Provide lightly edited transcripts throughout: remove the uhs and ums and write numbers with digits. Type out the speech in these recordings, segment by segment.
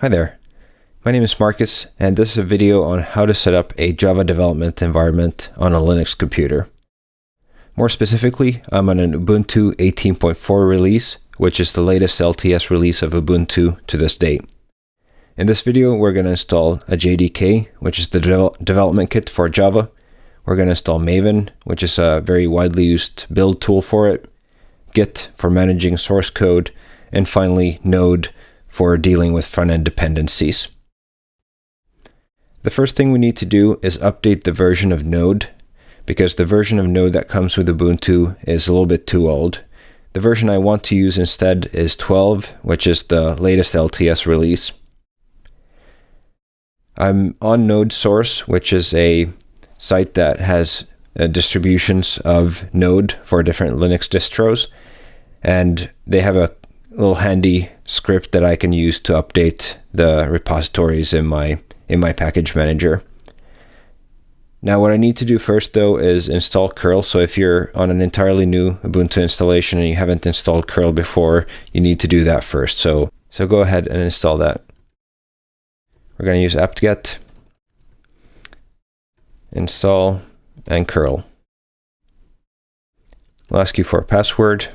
Hi there, my name is Marcus, and this is a video on how to set up a Java development environment on a Linux computer. More specifically, I'm on an Ubuntu 18.4 release, which is the latest LTS release of Ubuntu to this date. In this video, we're going to install a JDK, which is the development kit for Java. We're going to install Maven, which is a very widely used build tool for it, Git for managing source code, and finally Node for dealing with front-end dependencies. The first thing we need to do is update the version of Node, because the version of Node that comes with Ubuntu is a little bit too old. The version I want to use instead is 12, which is the latest LTS release. I'm on Node Source, which is a site that has distributions of Node for different Linux distros, and they have a little handy script that I can use to update the repositories in my package manager. Now what I need to do first though is install curl. So if you're on an entirely new Ubuntu installation and you haven't installed curl before, you need to do that first. So go ahead and install that. We're going to use apt-get, install, and curl. We'll ask you for a password.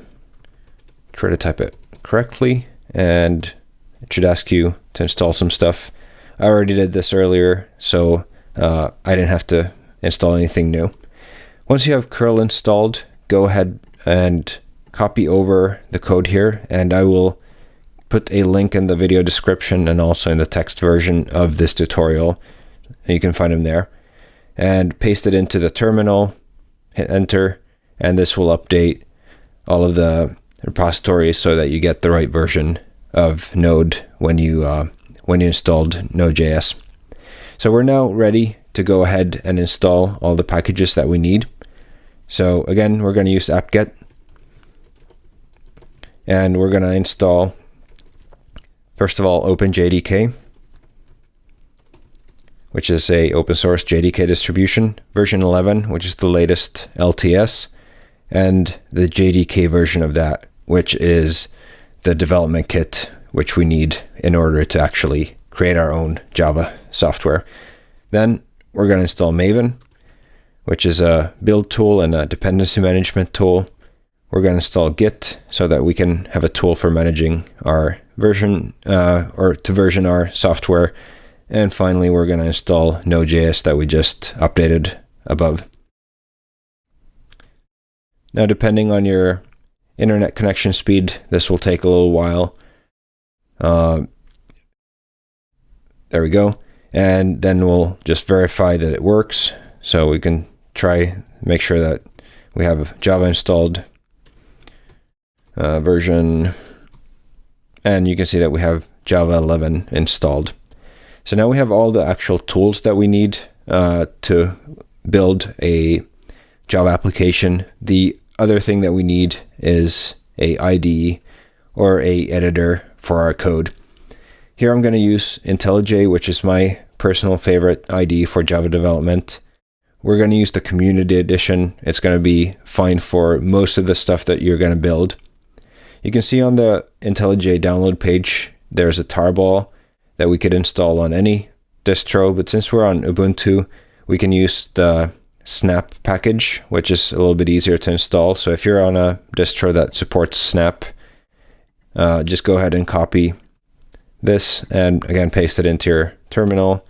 Try to type it correctly, and it should ask you to install some stuff. I already did this earlier, so I didn't have to install anything new. Once you have curl installed, go ahead and copy over the code here, and I will put a link in the video description and also in the text version of this tutorial. You can find them there. And paste it into the terminal, hit enter, and this will update all of the repositories so that you get the right version of Node when you installed Node.js. So we're now ready to go ahead and install all the packages that we need. So again, we're going to use apt-get, and we're going to install, first of all, OpenJDK, which is a open source JDK distribution, version 11, which is the latest LTS, and the JDK version of that, which is the development kit which we need in order to actually create our own Java software. Then we're going to install Maven, which is a build tool and a dependency management tool. We're going to install Git so that we can have a tool for managing our version or to version our software. And finally, we're going to install Node.js that we just updated above. Now, depending on your internet connection speed, this will take a little while. There we go. And then we'll just verify that it works. So we can make sure that we have Java installed version. And you can see that we have Java 11 installed. So now we have all the actual tools that we need to build a Java application. The other thing that we need is a IDE or a editor for our code. Here I'm going to use IntelliJ, which is my personal favorite IDE for Java development. We're going to use the community edition. It's going to be fine for most of the stuff that you're going to build. You can see on the IntelliJ download page, there's a tarball that we could install on any distro, but since we're on Ubuntu, we can use the Snap package, which is a little bit easier to install. So if you're on a distro that supports Snap, just go ahead and copy this and again paste it into your terminal,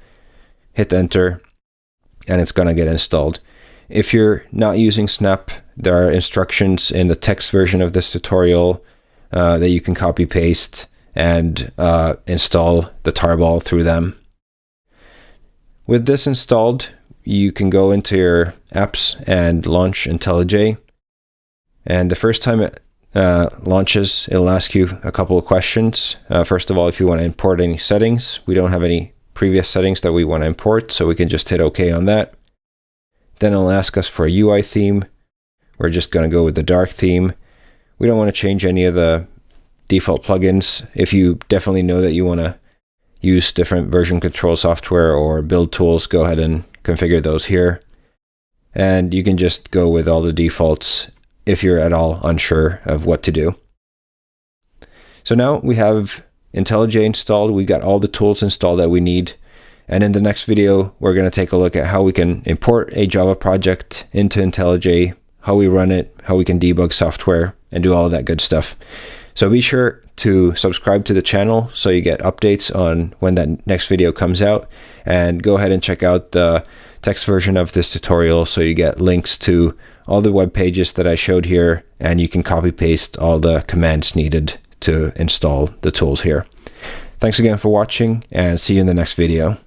hit enter, and it's going to get installed. If you're not using Snap, there are instructions in the text version of this tutorial that you can copy paste and install the tarball through them. With this installed, you can go into your apps and launch IntelliJ. And the first time it launches, it'll ask you a couple of questions. First of all, if you want to import any settings. We don't have any previous settings that we want to import, so we can just hit OK on that. Then it'll ask us for a UI theme. We're just going to go with the dark theme. We don't want to change any of the default plugins. If you definitely know that you want to use different version control software or build tools, go ahead and configure those here. And you can just go with all the defaults if you're at all unsure of what to do. So now we have IntelliJ installed. We got all the tools installed that we need. And in the next video, we're going to take a look at how we can import a Java project into IntelliJ, how we run it, how we can debug software, and do all of that good stuff. So be sure to subscribe to the channel so you get updates on when that next video comes out. And go ahead and check out the text version of this tutorial so you get links to all the web pages that I showed here, and you can copy paste all the commands needed to install the tools here. Thanks again for watching, and see you in the next video.